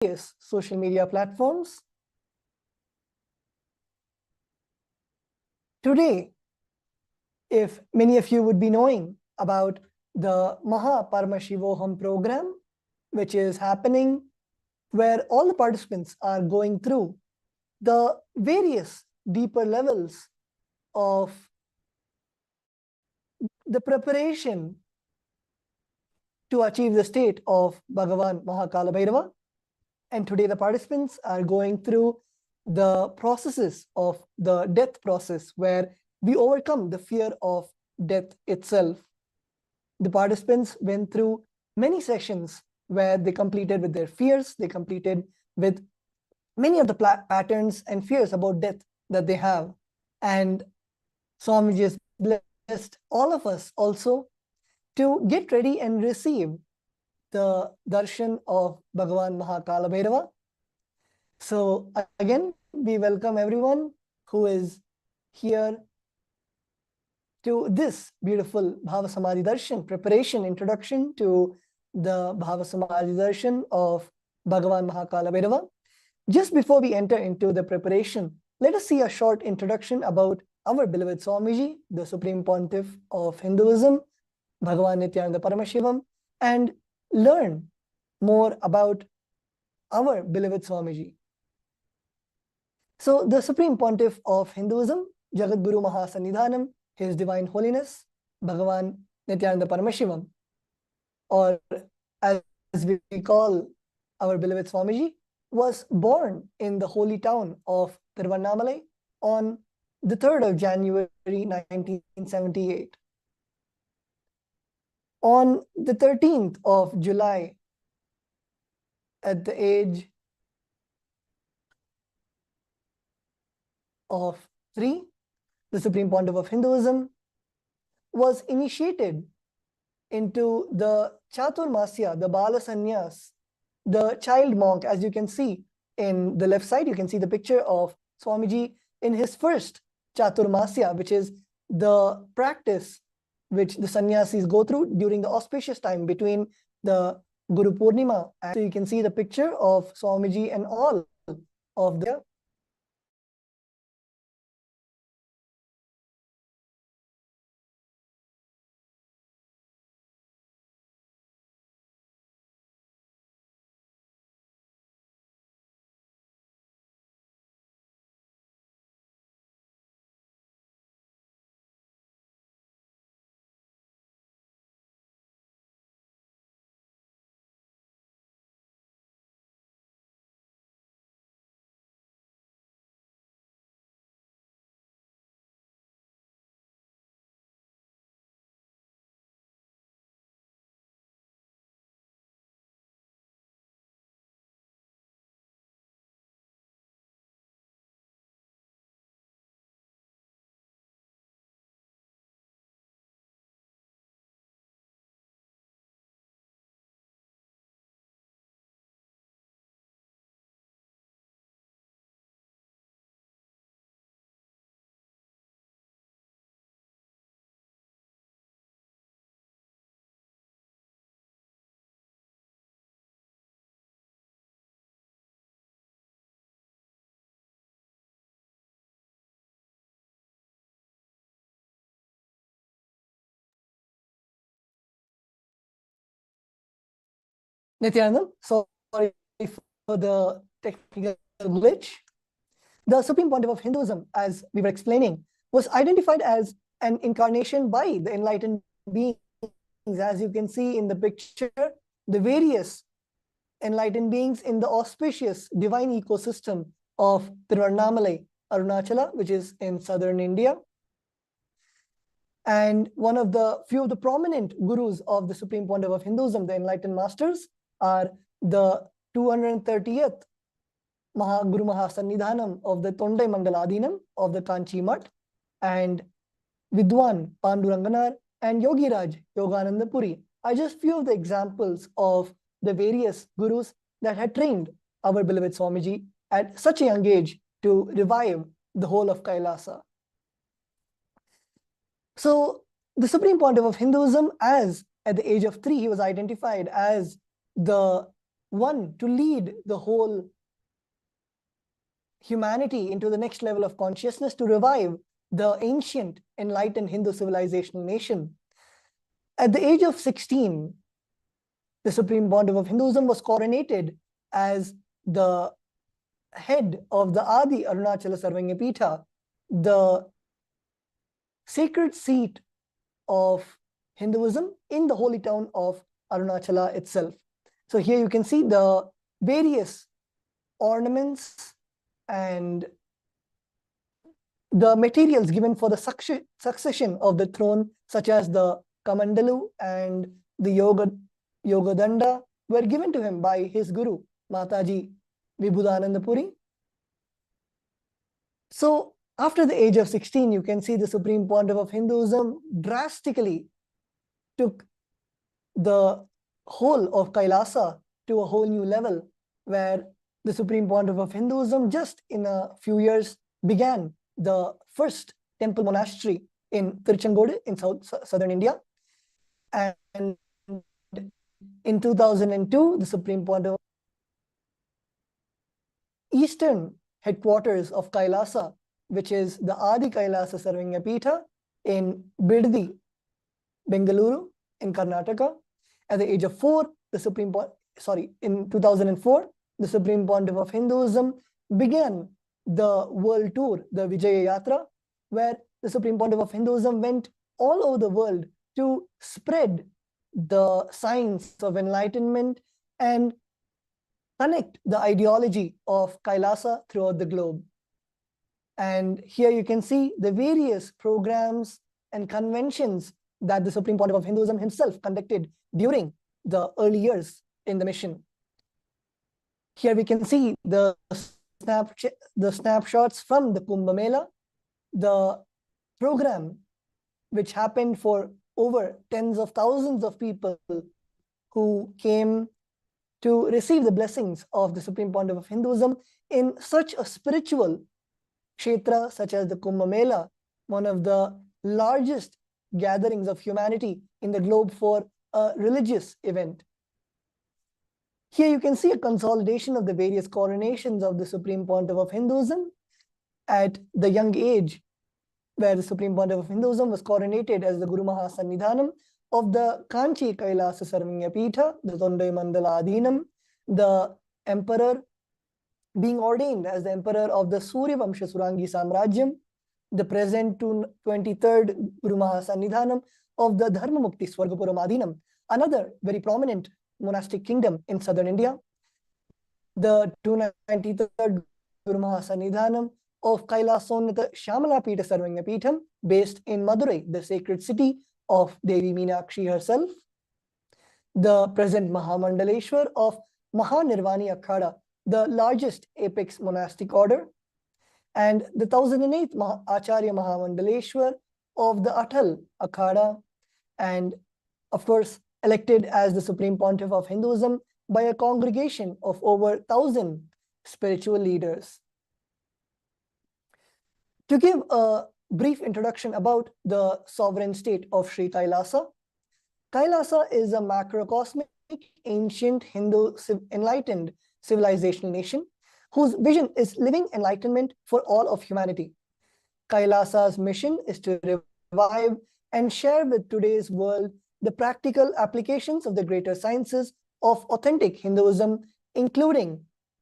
various social media platforms. Today, if many of you would be knowing about the Paramashivam program, which is happening where all the participants are going through the various deeper levels of the preparation to achieve the state of Bhagavan Kalabhairava. And today the participants are going through the processes of the death process where we overcome the fear of death itself. The participants went through many sessions where they completed with their fears, they completed with many of the patterns and fears about death that they have. And Swamiji has blessed all of us also to get ready and receive the darshan of Bhagavan Kalabhairava. So again, we welcome everyone who is here to this beautiful Bhava Samadhi Darshan preparation, introduction to the Bhava Samadhi Darshan of Bhagavan Kalabhairava. Just before we enter into the preparation, let us see a short introduction about our beloved Swamiji, the Supreme Pontiff of Hinduism, Bhagavan Nithyananda Paramashivam, and learn more about our beloved Swamiji. So the Supreme Pontiff of Hinduism, Jagat Guru Mahasannidhanam, His Divine Holiness, Bhagavan Nithyananda Paramashivam, or as we call our beloved Swamiji, was born in the holy town of Tiruvannamalai on the 3rd of January 1978. On the 13th of July, at the age of 3, the Supreme Pontiff of Hinduism was initiated into the Chaturmasya, the Bala Sannyas, the child monk. As you can see in the left side, you can see the picture of Swamiji in his first Chaturmasya, which is the practice which the sannyasis go through during the auspicious time between the Guru Purnima. And so you can see the picture of Swamiji and all of the Nithyananda. Sorry for the technical glitch. The Supreme Pontiff of Hinduism, as we were explaining, was identified as an incarnation by the enlightened beings. As you can see in the picture, the various enlightened beings in the auspicious divine ecosystem of Tiruvannamalai, Arunachala, which is in southern India. And one of the few of the prominent gurus of the Supreme Pontiff of Hinduism, the enlightened masters, are the 230th Guru Mahasannidhanam of the Tondai Mangaladinam of the Kanchi Mutt, and Vidwan Panduranganar and Yogiraj Yogananda Puri are just few of the examples of the various gurus that had trained our beloved Swamiji at such a young age to revive the whole of Kailasa. So the Supreme Pontiff of Hinduism, as at the age of 3, he was identified as the one to lead the whole humanity into the next level of consciousness, to revive the ancient enlightened Hindu civilizational nation. At the age of 16, the Supreme Pontiff of Hinduism was coronated as the head of the Adi Arunachala Sarvanyapita, the sacred seat of Hinduism in the holy town of Arunachala itself. So here you can see the various ornaments and the materials given for the succession of the throne, such as the Kamandalu and the Yogadanda, were given to him by his guru, Mataji Vibhudananda Puri. So after the age of 16, you can see the Supreme Pontiff of Hinduism drastically took the whole of Kailasa to a whole new level, where the Supreme Pontiff of Hinduism just in a few years began the first temple monastery in Tiruchengodu in southern India. And in 2002, the Supreme Pontiff eastern headquarters of Kailasa, which is the Adi Kailasa Sarvanyapita in Biddi, Bengaluru in Karnataka. At the age of 4, in 2004, the Supreme Pontiff of Hinduism began the world tour, the Vijaya Yatra, where the Supreme Pontiff of Hinduism went all over the world to spread the science of enlightenment and connect the ideology of Kailasa throughout the globe. And here you can see the various programs and conventions that the Supreme Pontiff of Hinduism himself conducted during the early years in the mission. Here we can see the snapshots from the Kumbh Mela, the program which happened for over tens of thousands of people who came to receive the blessings of the Supreme Pontiff of Hinduism in such a spiritual kshetra such as the Kumbh Mela, one of the largest gatherings of humanity in the globe for a religious event. Here you can see a consolidation of the various coronations of the Supreme Pontiff of Hinduism at the young age, where the Supreme Pontiff of Hinduism was coronated as the Guru Mahasannidhanam of the Kanchi Kailasa Sarvanyapita, the Tondai Mandala Adhinam, the emperor being ordained as the emperor of the Surya Vamsha Surangi Samrajyam, the present 23rd Guru Mahasannidhanam of the Dharma Mukti Swargapuram Adhinam, another very prominent monastic kingdom in southern India, the 293rd Guru Mahasannidhanam of Kailasonnata Shamalapita Sarvanyapitham, based in Madurai, the sacred city of Devi Meenakshi herself, the present Mahamandaleshwar of Mahanirvani Akhada, the largest apex monastic order, and the 1008th Acharya Mahamandaleshwar of the Atal Akhada, and of course elected as the Supreme Pontiff of Hinduism by a congregation of over 1,000 spiritual leaders. To give a brief introduction about the sovereign state of Sri Kailasa, Kailasa is a macrocosmic, ancient Hindu enlightened civilizational nation whose vision is living enlightenment for all of humanity. Kailasa's mission is to revive and share with today's world the practical applications of the greater sciences of authentic Hinduism, including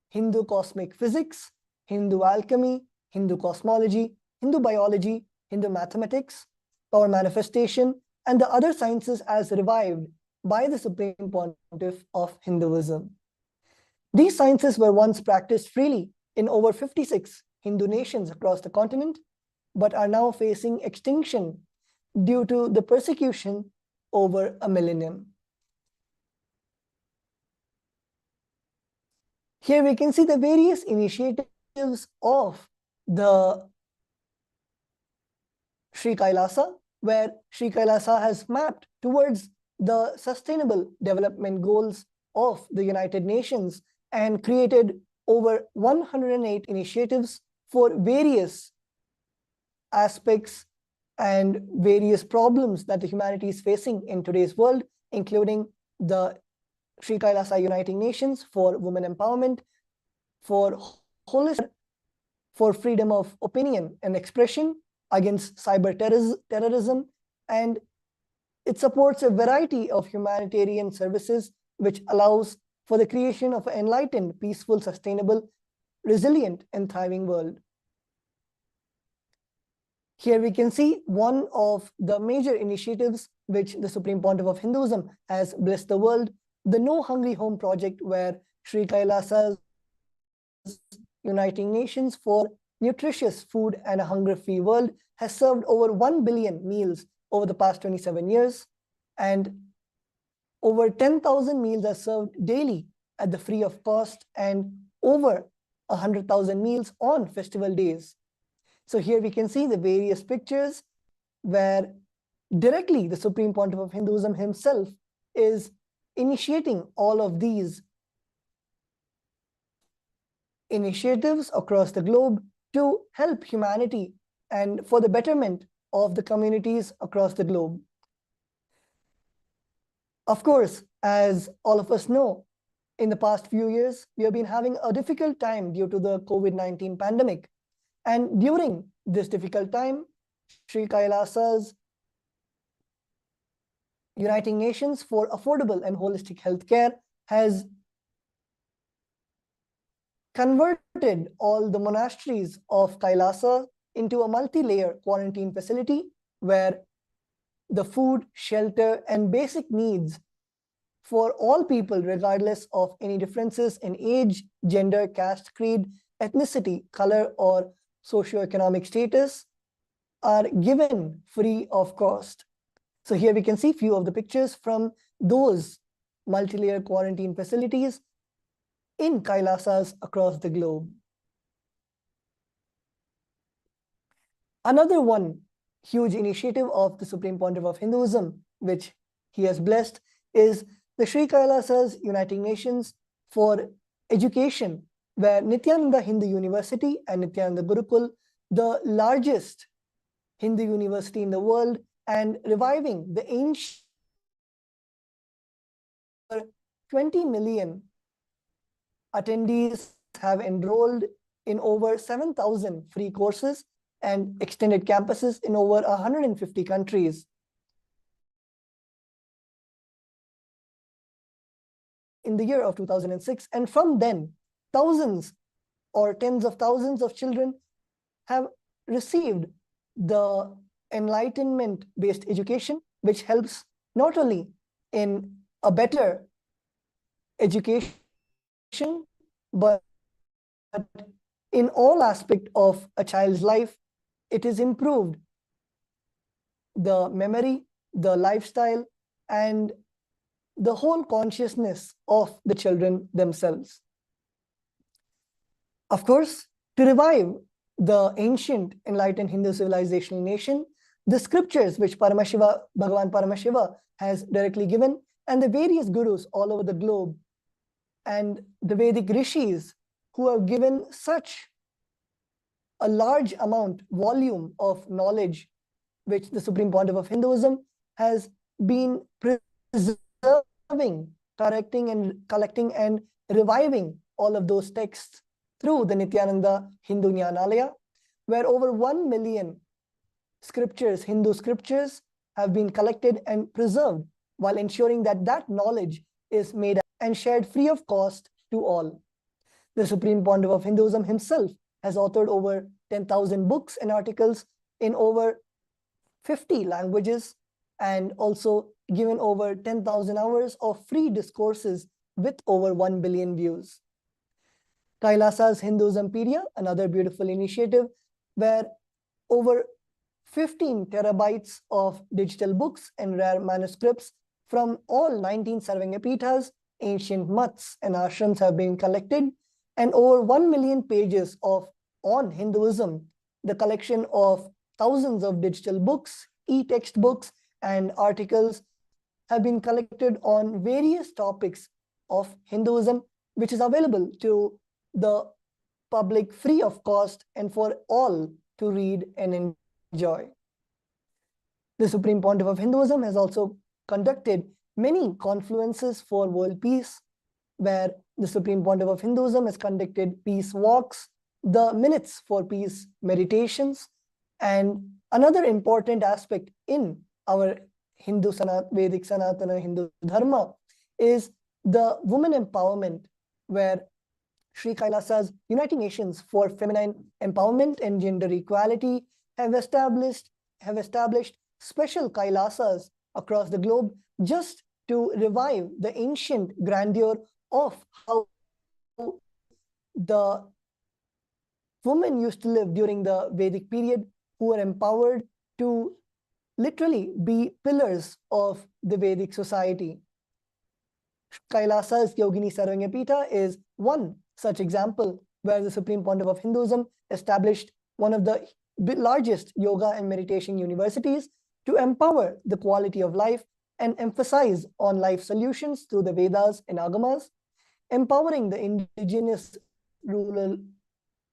Hindu cosmic physics, Hindu alchemy, Hindu cosmology, Hindu biology, Hindu mathematics, power manifestation, and the other sciences as revived by the Supreme Pontiff of Hinduism. These sciences were once practiced freely in over 56 Hindu nations across the continent, but are now facing extinction due to the persecution over a millennium. Here we can see the various initiatives of the Sri Kailasa, where Sri Kailasa has mapped towards the sustainable development goals of the United Nations and created over 108 initiatives for various aspects and various problems that the humanity is facing in today's world, including the Sri Kailasa Uniting Nations for women empowerment, for holistic, for freedom of opinion and expression, against cyber terrorism, and it supports a variety of humanitarian services, which allows for the creation of an enlightened, peaceful, sustainable, resilient, and thriving world. Here we can see one of the major initiatives which the Supreme Pontiff of Hinduism has blessed the world, the No Hungry Home Project, where Sri Kailasa's Uniting Nations for nutritious food and a hunger-free world has served over 1 billion meals over the past 27 years, and over 10,000 meals are served daily at the free of cost, and over 100,000 meals on festival days. So here we can see the various pictures where directly the Supreme Pontiff of Hinduism himself is initiating all of these initiatives across the globe to help humanity and for the betterment of the communities across the globe. Of course, as all of us know, in the past few years, we have been having a difficult time due to the COVID-19 pandemic. And during this difficult time, Sri Kailasa's Uniting Nations for Affordable and Holistic Healthcare has converted all the monasteries of Kailasa into a multi-layer quarantine facility where the food, shelter, and basic needs for all people, regardless of any differences in age, gender, caste, creed, ethnicity, color, or socioeconomic status, are given free of cost. So here we can see few of the pictures from those multi-layer quarantine facilities in Kailasas across the globe. Another one huge initiative of the Supreme Pontiff of Hinduism, which he has blessed, is the Sri Kailasas Uniting Nations for Education, where Nithyananda Hindu University and Nithyananda Gurukul, the largest Hindu university in the world, and reviving the ancient 20 million attendees have enrolled in over 7,000 free courses and extended campuses in over 150 countries. In the year of 2006, and from then, thousands or tens of thousands of children have received the enlightenment-based education, which helps not only in a better education, but in all aspects of a child's life. It is improved the memory, the lifestyle, and the whole consciousness of the children themselves. Of course, to revive the ancient enlightened Hindu civilizational nation, the scriptures which Bhagavan Paramashiva has directly given, and the various gurus all over the globe, and the Vedic rishis who have given such a large volume of knowledge, which the Supreme Pontiff of Hinduism has been preserving, collecting and reviving all of those texts through the Nithyananda Hindu Jnanalaya, where over 1 million scriptures, Hindu scriptures, have been collected and preserved, while ensuring that that knowledge is made and shared free of cost to all. The Supreme Pontiff of Hinduism himself has authored over 10,000 books and articles in over 50 languages, and also given over 10,000 hours of free discourses with over 1 billion views. Kailasa's Hinduismpedia, another beautiful initiative where over 15 terabytes of digital books and rare manuscripts from all 19 Sarvangapithas, ancient mats and ashrams have been collected, and over 1 million pages of on Hinduism, the collection of thousands of digital books, e-text books, and articles have been collected on various topics of Hinduism, which is available to the public free of cost and for all to read and enjoy. The Supreme Pontiff of Hinduism has also conducted many confluences for world peace, where the Supreme Pontiff of Hinduism has conducted peace walks, the minutes for peace meditations, and another important aspect in our Vedic Sanatana Hindu Dharma is the women empowerment, where Sri Kailasa's Uniting Nations for Feminine Empowerment and Gender Equality have established special Kailasas across the globe just to revive the ancient grandeur of how the women used to live during the Vedic period, who were empowered to literally be pillars of the Vedic society. Kailasa's Yogini Sarvanyapita is one such example, where the Supreme Pontiff of Hinduism established one of the largest yoga and meditation universities to empower the quality of life and emphasize on life solutions through the Vedas and Agamas, empowering the indigenous rural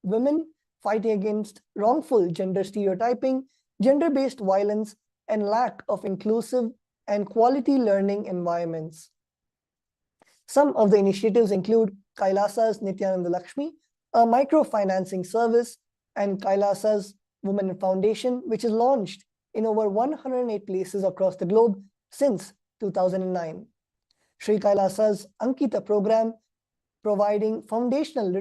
women, fighting against wrongful gender stereotyping, gender-based violence, and lack of inclusive and quality learning environments. Some of the initiatives include Kailasa's Nithyananda Lakshmi, a microfinancing service, and Kailasa's Women Foundation, which is launched in over 108 places across the globe since 2009. Sri Kailasa's Ankita program, providing foundational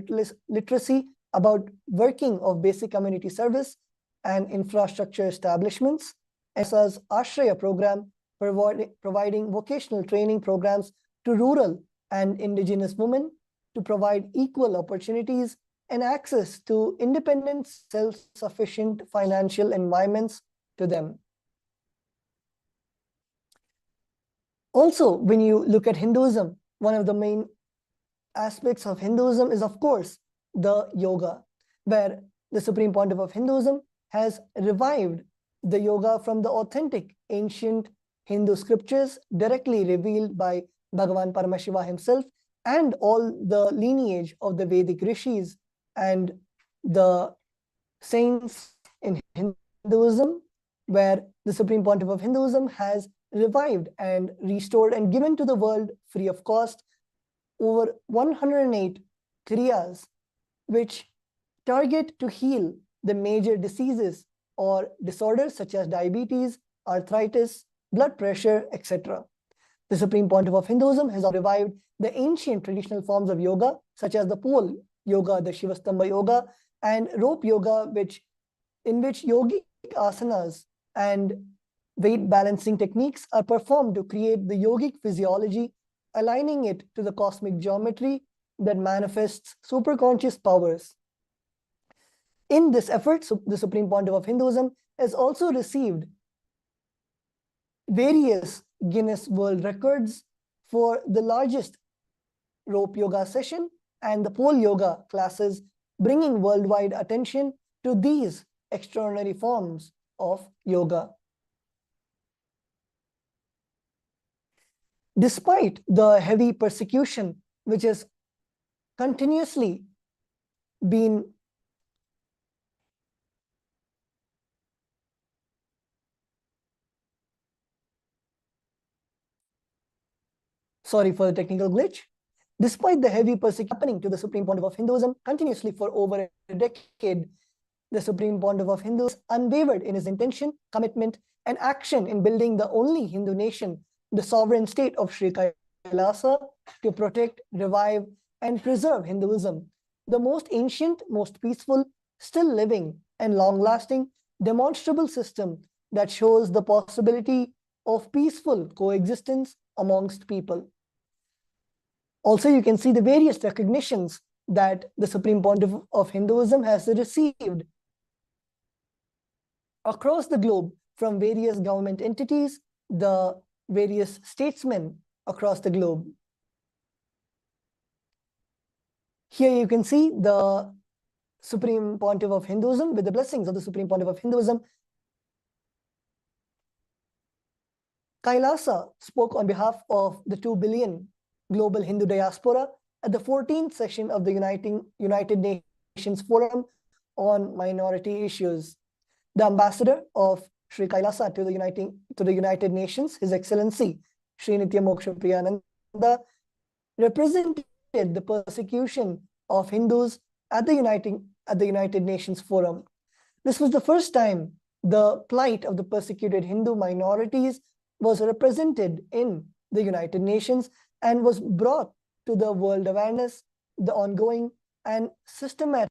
literacy about working of basic community service and infrastructure establishments. Kailasa's Ashraya program, providing vocational training programs to rural and indigenous women to provide equal opportunities and access to independent, self-sufficient financial environments to them. Also, when you look at Hinduism, one of the main aspects of Hinduism is, of course, the yoga, where the Supreme Pontiff of Hinduism has revived the yoga from the authentic ancient Hindu scriptures directly revealed by Bhagavan Paramashivam himself and all the lineage of the Vedic rishis and the saints in Hinduism, where the Supreme Pontiff of Hinduism has revived and restored and given to the world free of cost over 108 kriyas, which target to heal the major diseases or disorders such as diabetes, arthritis, blood pressure, etc. The Supreme Pontiff of Hinduism has revived the ancient traditional forms of yoga, such as the pole yoga, the Shivastambha yoga, and rope yoga, in which yogic asanas and weight balancing techniques are performed to create the yogic physiology, aligning it to the cosmic geometry that manifests superconscious powers. In this effort, the Supreme Pontiff of Hinduism has also received various Guinness World Records for the largest rope yoga session and the pole yoga classes, bringing worldwide attention to these extraordinary forms of yoga. Despite the heavy persecution which has continuously been sorry for the technical glitch. Despite the heavy persecution happening to the Supreme Pontiff of Hinduism continuously for over a decade, the Supreme Pontiff of Hinduism unwavered in his intention, commitment, and action in building the only Hindu nation, the sovereign state of Sri Kailasa, to protect, revive, and preserve Hinduism, the most ancient, most peaceful, still living, and long-lasting demonstrable system that shows the possibility of peaceful coexistence amongst people. Also, you can see the various recognitions that the Supreme Pontiff of Hinduism has received across the globe from various government entities, the various statesmen across the globe. Here you can see the Supreme Pontiff of Hinduism with the blessings of the Supreme Pontiff of Hinduism. Kailasa spoke on behalf of the 2 billion global Hindu diaspora at the 14th session of the United Nations Forum on Minority Issues. The ambassador of Sri Kailasa to the United Nations, His Excellency Sri Nityamoksha Priyananda, represented the persecution of Hindus at the United Nations Forum. This was the first time the plight of the persecuted Hindu minorities was represented in the United Nations and was brought to the world awareness, the ongoing and systematic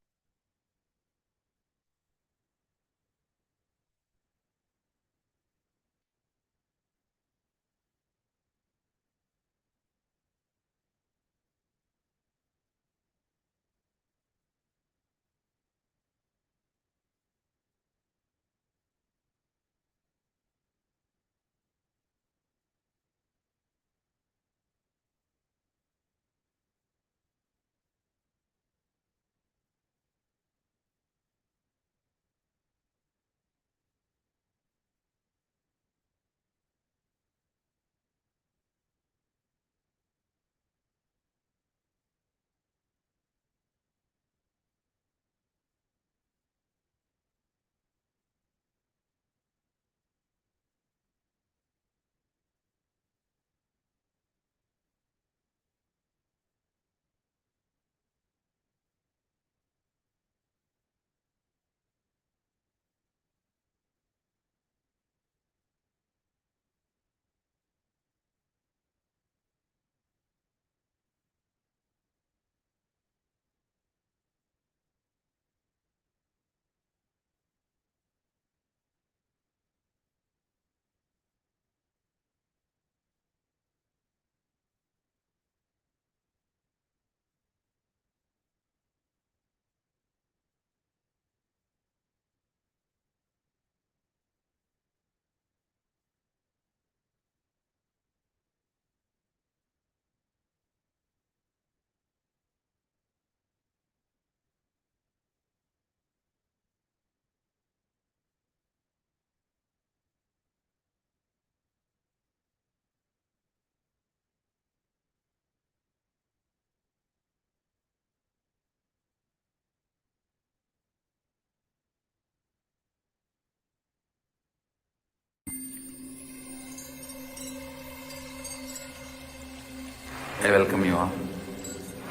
I welcome you all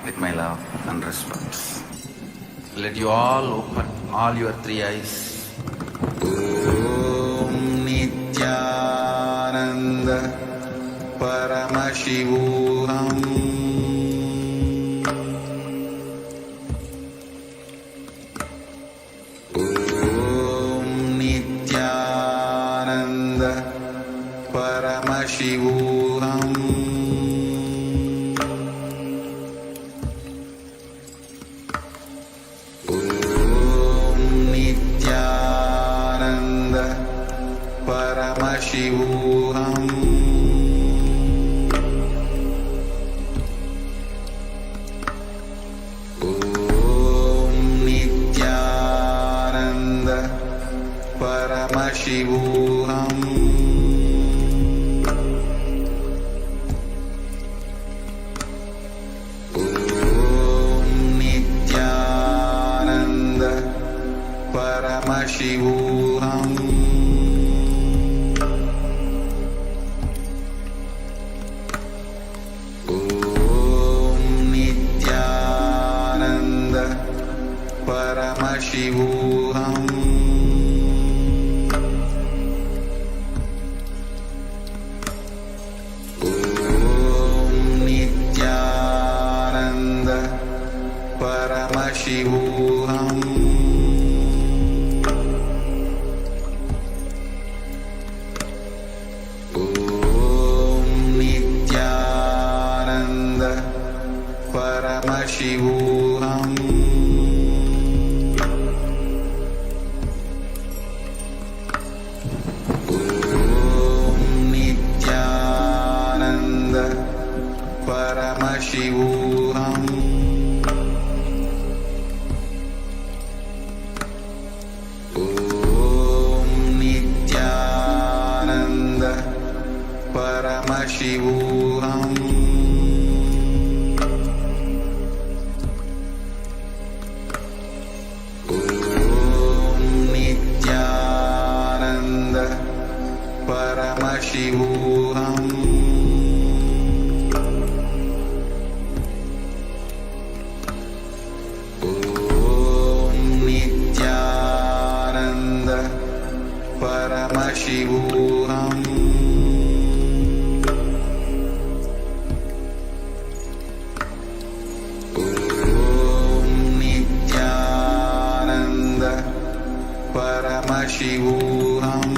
with my love and respect. Let you all open all your three eyes. Om Nithyananda Paramashivam. Om Nithyananda Paramashivam. Paramashivam. Om Nithyananda Paramashivam. Om Nithyananda Paramashivam. Paramashivam. Om Nithyananda Paramashivam. Om Nithyananda Paramashivam. Paramashivam. Om Nithyananda Paramashivam. Om Nithyananda Paramashivam. Paramashivam. Om Nithyananda Paramashivam.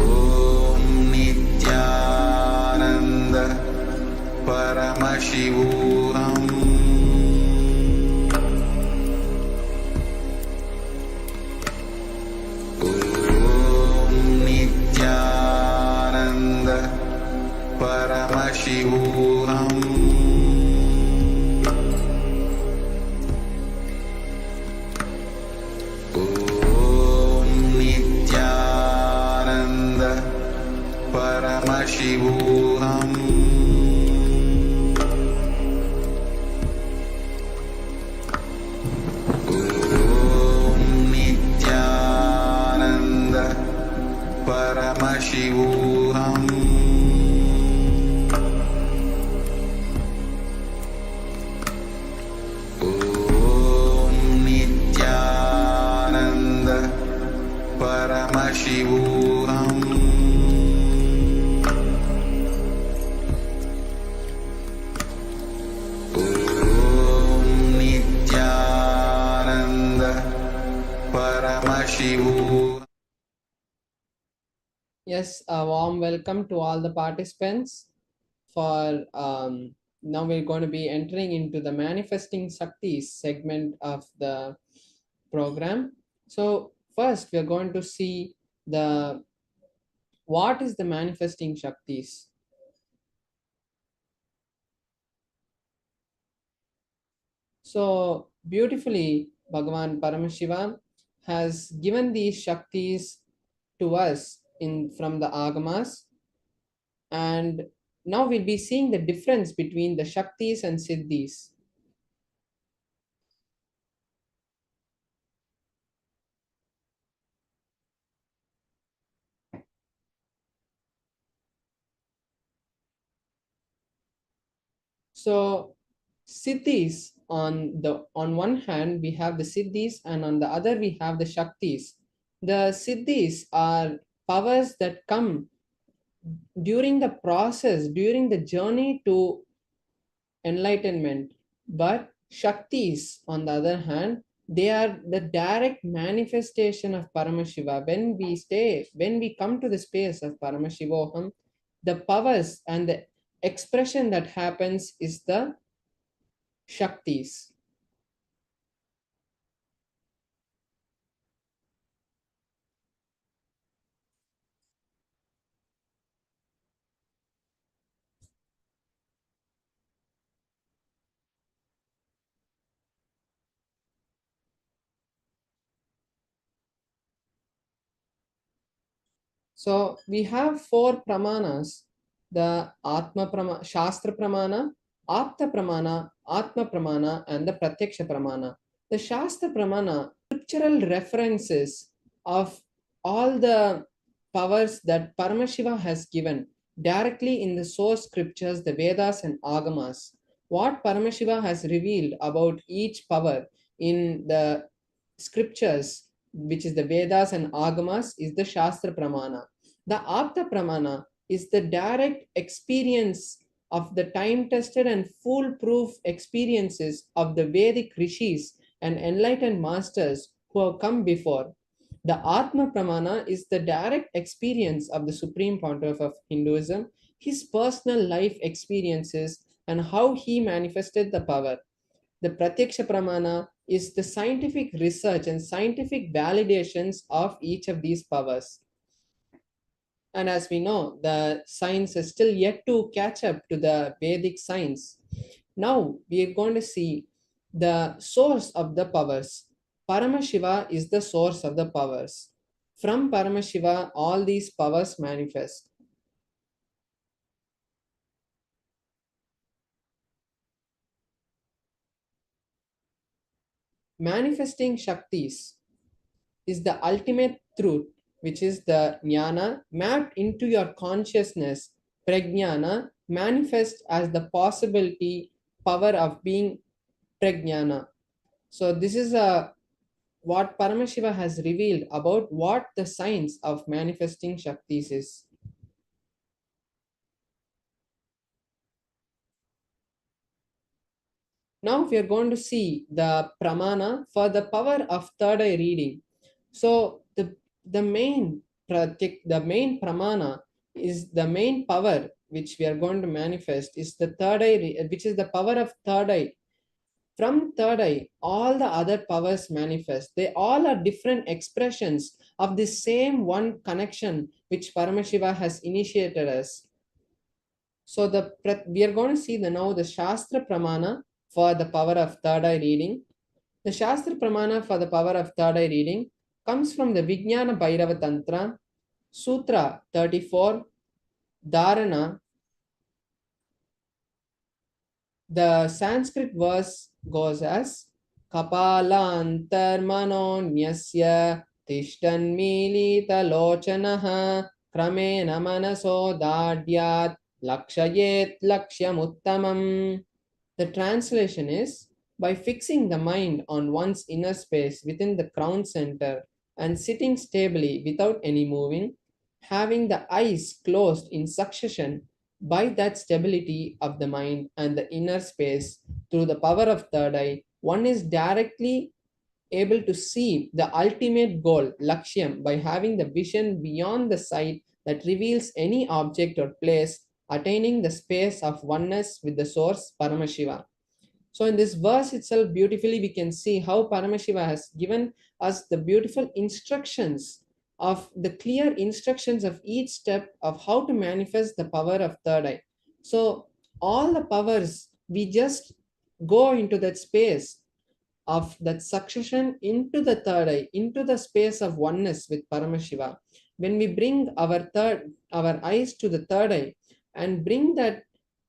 Om Nithyananda Paramashivam. Om Nithyananda Paramashivam. Om Nithyananda Paramashivam. Om Nithyananda Paramashivam. Om Nithyananda Paramashivam. Om Nithyananda Paramashivam. Yes, a warm welcome to all the participants. For now, we're going to be entering into the manifesting Shaktis segment of the program. So first, we're going to see the what is the manifesting Shaktis. So beautifully, Bhagavan Paramashivam has given these Shaktis to us from the Agamas, and now we'll be seeing the difference between the Shaktis and Siddhis. So Siddhis, on one hand we have the Siddhis, and on the other we have the Shaktis. The Siddhis are powers that come during the process, during the journey to enlightenment. But Shaktis, on the other hand, they are the direct manifestation of Paramashiva. When we come to the space of Paramashivoham, the powers and the expression that happens is the Shaktis. So we have four pramanas: the Atma Pramana, Shastra Pramana, Apta Pramana, Atma Pramana, and the Pratyaksha Pramana. The Shastra Pramana, scriptural references of all the powers that Paramashiva has given directly in the source scriptures, the Vedas and Agamas. What Paramashiva has revealed about each power in the scriptures, which is the Vedas and Agamas, is the Shastra Pramana. The Apta Pramana is the direct experience of the time-tested and foolproof experiences of the Vedic rishis and enlightened masters who have come before. The Atma Pramana is the direct experience of the Supreme Pontiff of Hinduism, his personal life experiences, and how he manifested the power. The Pratyaksha Pramana is the scientific research and scientific validations of each of these powers. And as we know, the science is still yet to catch up to the Vedic science. Now we are going to see the source of the powers. Paramashiva is the source of the powers. From Paramashiva, all these powers manifest. Manifesting Shaktis is the ultimate truth, which is the jnana mapped into your consciousness. Prajnana manifests as the possibility power of being prajnana. So this is what Paramashiva has revealed about what the science of manifesting Shaktis is. Now we are going to see the pramana for the power of third eye reading. So the main pramana is the main power which we are going to manifest is the third eye, which is the power of third eye. From third eye, all the other powers manifest. They all are different expressions of the same one connection which Paramashiva has initiated us. So we are going to see now the Shastra Pramana for the power of third eye reading. The Shastra Pramana for the power of third eye reading comes from the Vijnana Bhairava Tantra, Sutra 34, Dharana. The Sanskrit verse goes as Kapalantarmanonyasya Tishtanmilita Lochanaha Kramena Manaso Dadyat Lakshayet Lakshyamuttamam. The translation is, by fixing the mind on one's inner space within the crown center and sitting stably without any moving, having the eyes closed in succession, by that stability of the mind and the inner space through the power of third eye, one is directly able to see the ultimate goal, Lakshyam, by having the vision beyond the sight that reveals any object or place, attaining the space of oneness with the source, Paramashiva. So in this verse itself, beautifully we can see how Paramashiva has given us the beautiful instructions of the clear instructions of each step of how to manifest the power of third eye. So all the powers, we just go into that space of that succession into the third eye, into the space of oneness with Paramashiva. When we bring our eyes to the third eye and bring that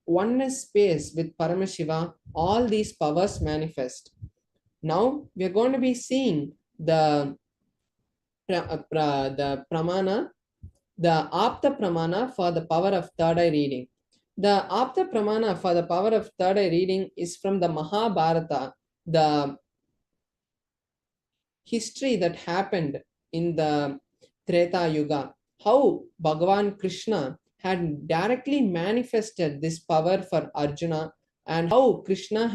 oneness space with Paramashiva, all these powers manifest. Now we are going to be seeing the pramana, the apta pramana for the power of third eye reading. The apta pramana for the power of third eye reading is from the Mahabharata, the history that happened in the Treta Yuga, how Bhagavan Krishna had directly manifested this power for Arjuna, and how Bhagavan Krishna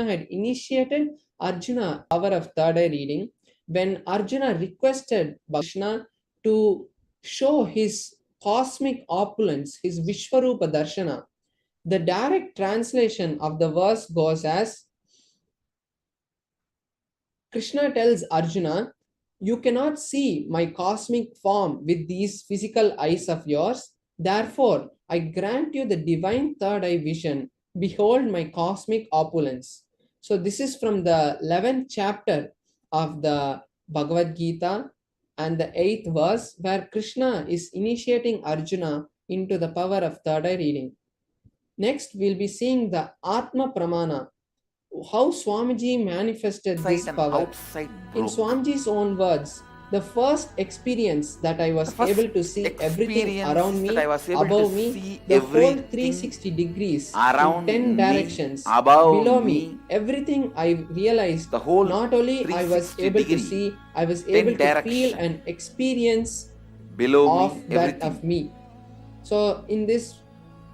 had initiated Arjuna power of third eye reading when Arjuna requested Krishna to show his cosmic opulence, his Vishwarupa Darshana. The direct translation of the verse goes as, Krishna tells Arjuna, you cannot see my cosmic form with these physical eyes of yours. Therefore, I grant you the divine third eye vision. Behold my cosmic opulence. So this is from the 11th chapter of the Bhagavad Gita and the 8th verse, where Krishna is initiating Arjuna into the power of third eye reading. Next, we'll be seeing the Atma Pramana, how Swamiji manifested this power. In Swamiji's own words, the first experience that I was able to see everything around me, above me, the whole 360 degrees, in 10 directions, below me, everything I realized, not only I was able to see, I was able to feel and experience of that of me. So in this,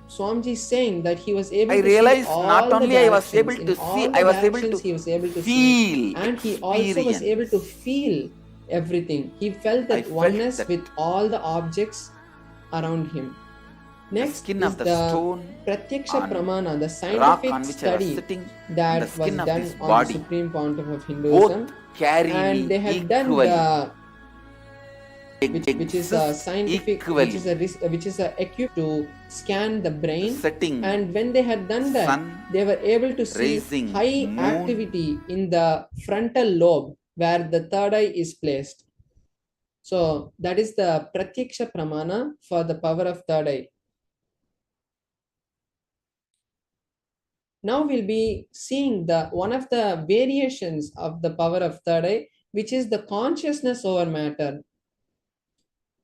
Swamiji is saying that he was able to realized see all not only the I was able directions. to In all see, the I was able directions to he was able to feel, see, and he also was able to feel everything. He felt that felt oneness that. with all the objects around him. Next skin is of the the stone Pratyaksha on Pramana, the rock scientific on which I was study sitting, that and the was skin of done this on the body, Supreme Pontiff of both Hinduism, carry and me they had done equally. the which is a scientific, equally. which is a equipped to scan the brain. Setting, And when they had done that, sun, they were able to see rising, high moon, activity in the frontal lobe where the third eye is placed. So that is the Pratyaksha Pramana for the power of third eye. Now we'll be seeing the one of the variations of the power of third eye, which is the consciousness over matter.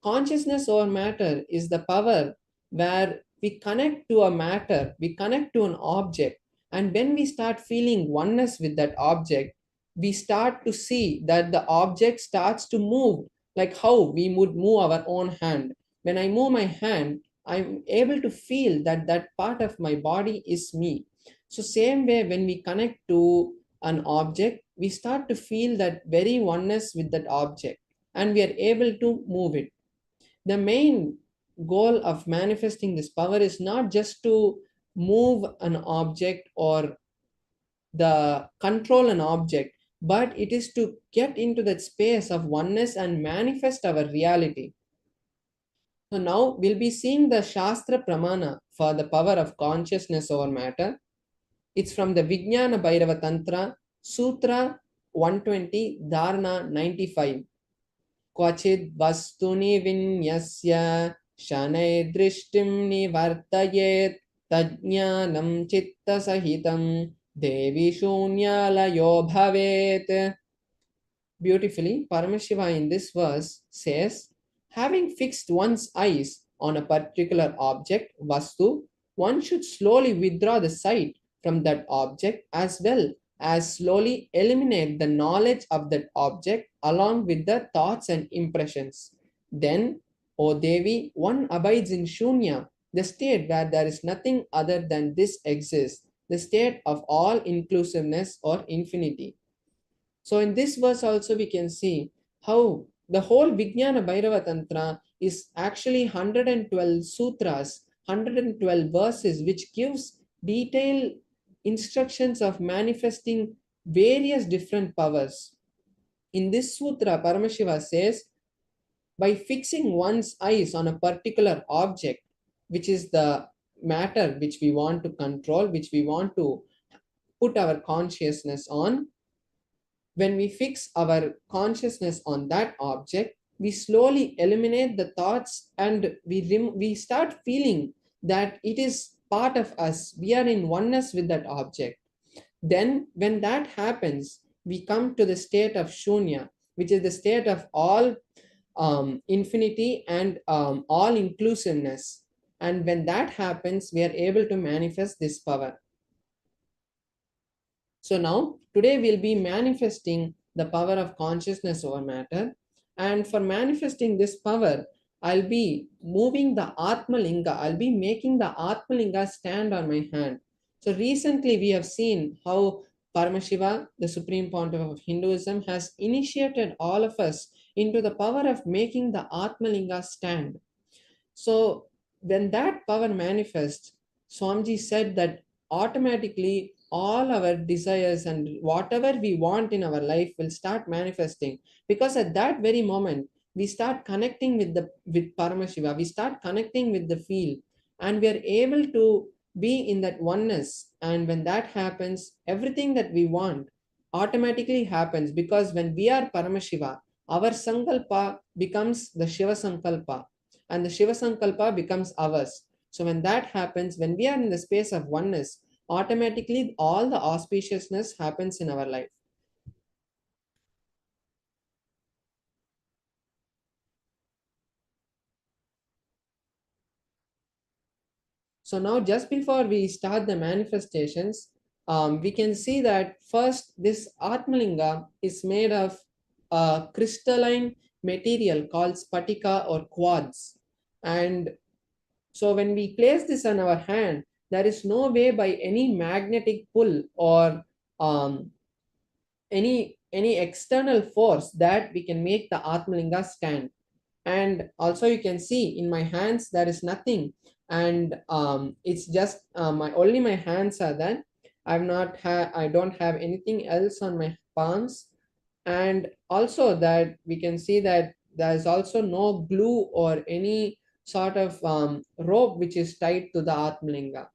Consciousness over matter is the power where we connect to a matter, we connect to an object, And when we start feeling oneness with that object, we start to see that the object starts to move, like how we would move our own hand. When I move my hand, I'm able to feel that that part of my body is me. So same way, when we connect to an object, we start to feel that very oneness with that object, and we are able to move it. The main goal of manifesting this power is not just to move an object or the control an object, but it is to get into that space of oneness and manifest our reality. So now we'll be seeing the Shastra Pramana for the power of consciousness over matter. It's from the Vijnana Bhairava Tantra, Sutra 120, Dharana 95. क्वचिद् वस्तुनि विन्यस्य शनैः दृष्टिं निवर्तयेत् तज्ज्ञानं चित्तसहितं देवी शून्यालयो भवेत्. Beautifully, Paramashiva in this verse says, having fixed one's eyes on a particular object, Vastu, one should slowly withdraw the sight from that object as well as slowly eliminate the knowledge of that object along with the thoughts and impressions. Then, O Devi, one abides in Shunya, the state where there is nothing other than this exists, the state of all inclusiveness or infinity. So in this verse also we can see how the whole Vijnana Bhairava Tantra is actually 112 sutras, 112 verses, which gives detailed instructions of manifesting various different powers. In this sutra, Paramashiva says, by fixing one's eyes on a particular object, which is the matter which we want to control, which we want to put our consciousness on, when we fix our consciousness on that object, we slowly eliminate the thoughts and we start feeling that it is part of us. We are in oneness with that object. Then when that happens, we come to the state of Shunya, which is the state of all infinity and all inclusiveness. And when that happens, we are able to manifest this power. So now, today we'll be manifesting the power of consciousness over matter. And for manifesting this power, I'll be moving the Atma Linga. I'll be making the Atma Linga stand on my hand. So recently we have seen how Paramashiva, the Supreme Pontiff of Hinduism, has initiated all of us into the power of making the Atma Linga stand. So when that power manifests, Swamiji said that automatically all our desires and whatever we want in our life will start manifesting, because at that very moment we start connecting with Paramashiva, we start connecting with the field, and we are able to be in that oneness. And when that happens, everything that we want automatically happens, because when we are Paramashiva, our sankalpa becomes the Shiva sankalpa, and the Shiva sankalpa becomes ours. So when that happens, when we are in the space of oneness, automatically all the auspiciousness happens in our life. So now, just before we start the manifestations, we can see that first this Atmalinga is made of a crystalline material called spatika or quartz. And so when we place this on our hand, there is no way by any magnetic pull or any external force that we can make the Atmalinga stand. And also you can see in my hands there is nothing, and it's just only my hands are there. I don't have anything else on my palms. And also that we can see that there is also no glue or any sort of rope which is tied to the Atmalinga.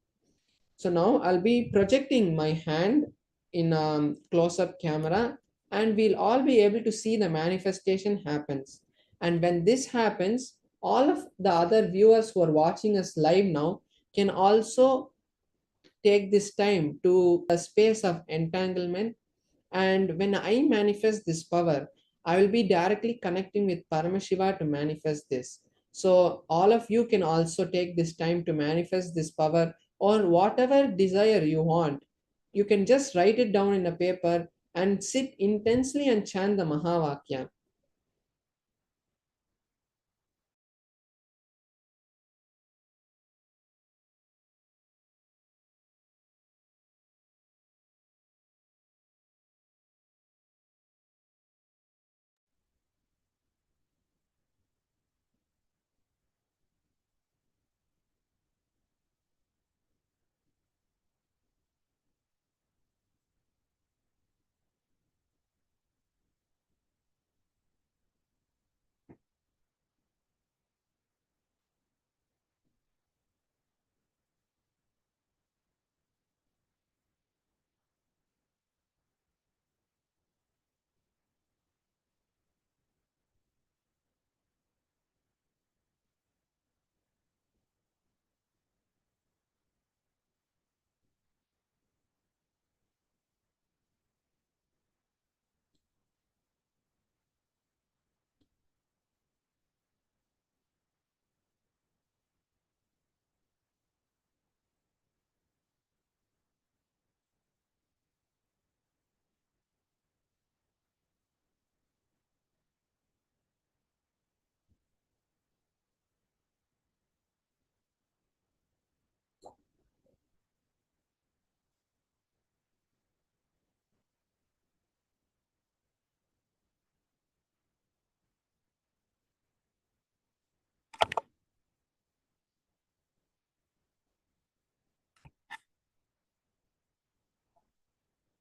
So now I'll be projecting my hand in close-up camera, and we'll all be able to see the manifestation happens. And when this happens, all of the other viewers who are watching us live now can also take this time to a space of entanglement. And when I manifest this power, I will be directly connecting with Paramashiva to manifest this. So all of you can also take this time to manifest this power or whatever desire you want. you can just write it down in a paper and sit intensely and chant the Mahavakya.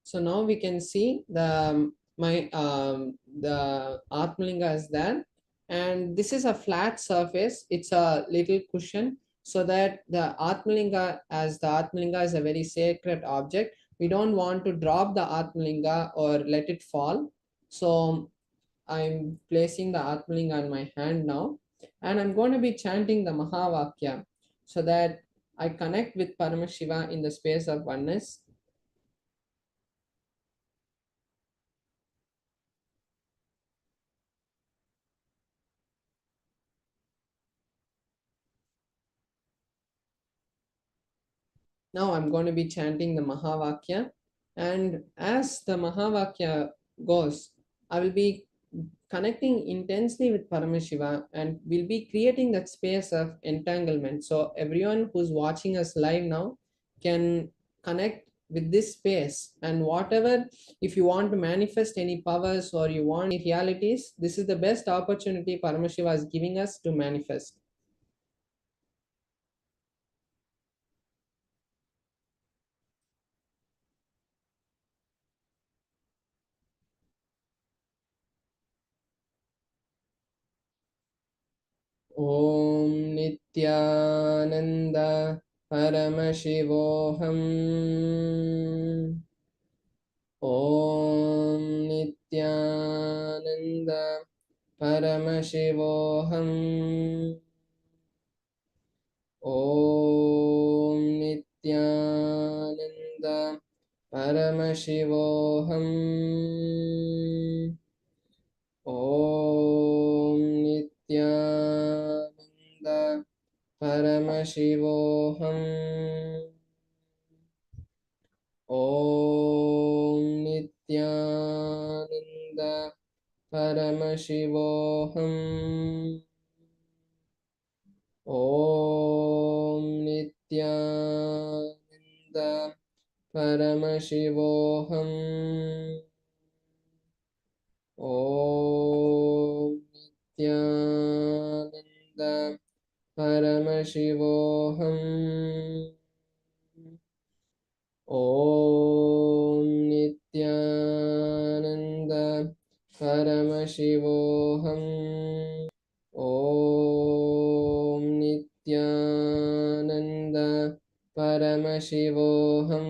So now we can see the Atmalinga is there, and this is a flat surface. It's a little cushion, so that the Atmalinga, as the Atmalinga is a very sacred object, we don't want to drop the Atmalinga or let it fall. So I'm placing the Atmalinga on my hand now, and I'm going to be chanting the Mahavakya so that I connect with Paramashiva in the space of oneness. Now I'm going to be chanting the Mahavakya, and as the Mahavakya goes, I will be connecting intensely with Paramashiva and we'll be creating that space of entanglement. So everyone who's watching us live now can connect with this space, and whatever, if you want to manifest any powers or you want any realities, this is the best opportunity Paramashiva is giving us to manifest. ॐ नित्यानन्द परमशिवोऽहम् ॐ नित्यानन्द परमशिवोऽहम् ॐ नित्यानन्द परमशिवोऽहम् ॐ नित्यानन्द परमशिवोऽहम् ॐ नित्यानन्द परमशिवोऽहम् ॐ नित्यानन्द परमशिवोऽहम् ॐ नित्यानन्द परमशिवोऽहम् ॐ नित्यानन्द परमशिवोऽहम् ॐ नित्यानन्द परमशिवोऽहम्.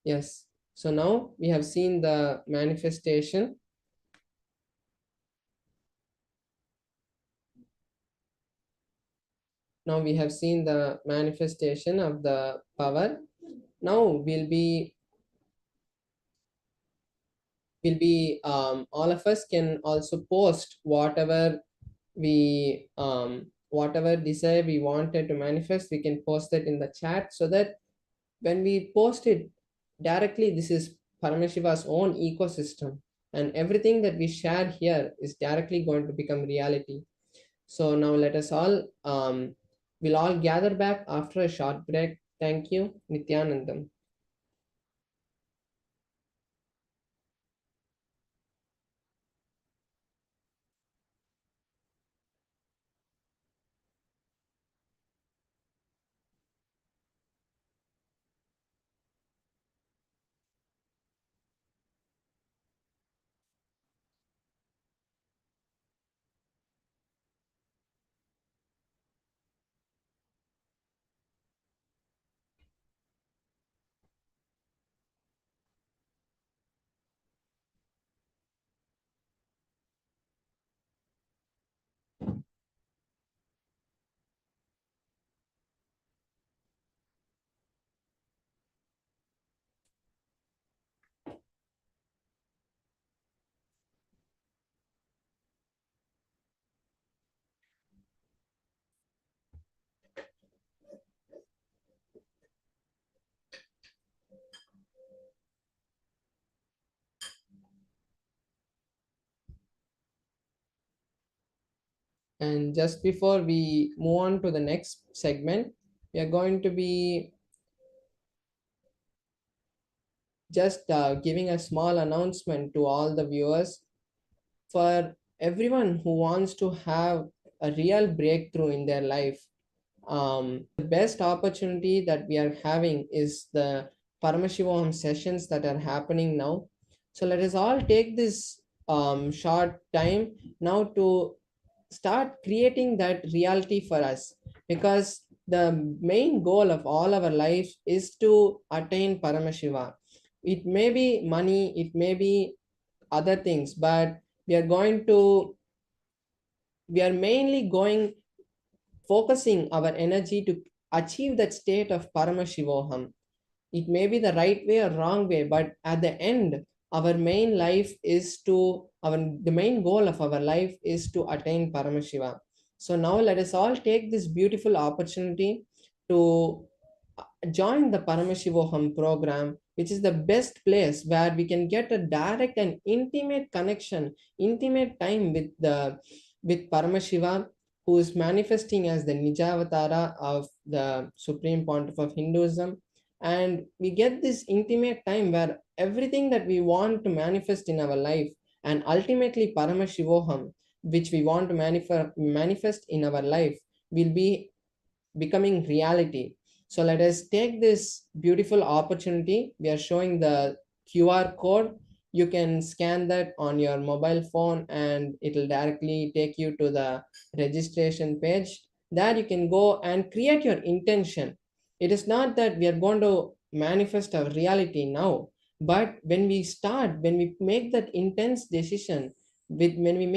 Yes, so now we have seen the manifestation. Now we have seen the manifestation of the power. Now all of us can also post whatever we whatever desire we wanted to manifest, we can post it in the chat, so that when we post it directly, this is Paramashiva's own ecosystem, and everything that we share here is directly going to become reality. So now let us all we'll all gather back after a short break. Thank you, Nithyanandam. And just before we move on to the next segment, we are going to be just giving a small announcement to all the viewers. For everyone who wants to have a real breakthrough in their life, the best opportunity that we are having is the Paramashivam sessions that are happening now. So let us all take this short time now to start creating that reality for us, because the main goal of all our life is to attain Paramashiva. It may be money, it may be other things, but we are mainly going focusing our energy to achieve that state of Paramashivoham. It may be the right way or wrong way, but at the end, our main life is to the main goal of our life is to attain Paramashiva. So now let us all take this beautiful opportunity to join the Paramashivoham program, which is the best place where we can get a direct and intimate connection, intimate time with Paramashiva, who is manifesting as the Nijavatara of the Supreme Pontiff of Hinduism. And we get this intimate time where everything that we want to manifest in our life, and ultimately Paramashivoham, which we want to manifest in our life, will be becoming reality. So let us take this beautiful opportunity. We are showing the QR code. You can scan that on your mobile phone and it will directly take you to the registration page. There you can go and create your intention. It is not that we are going to manifest our reality now, but when we make that intense decision, when we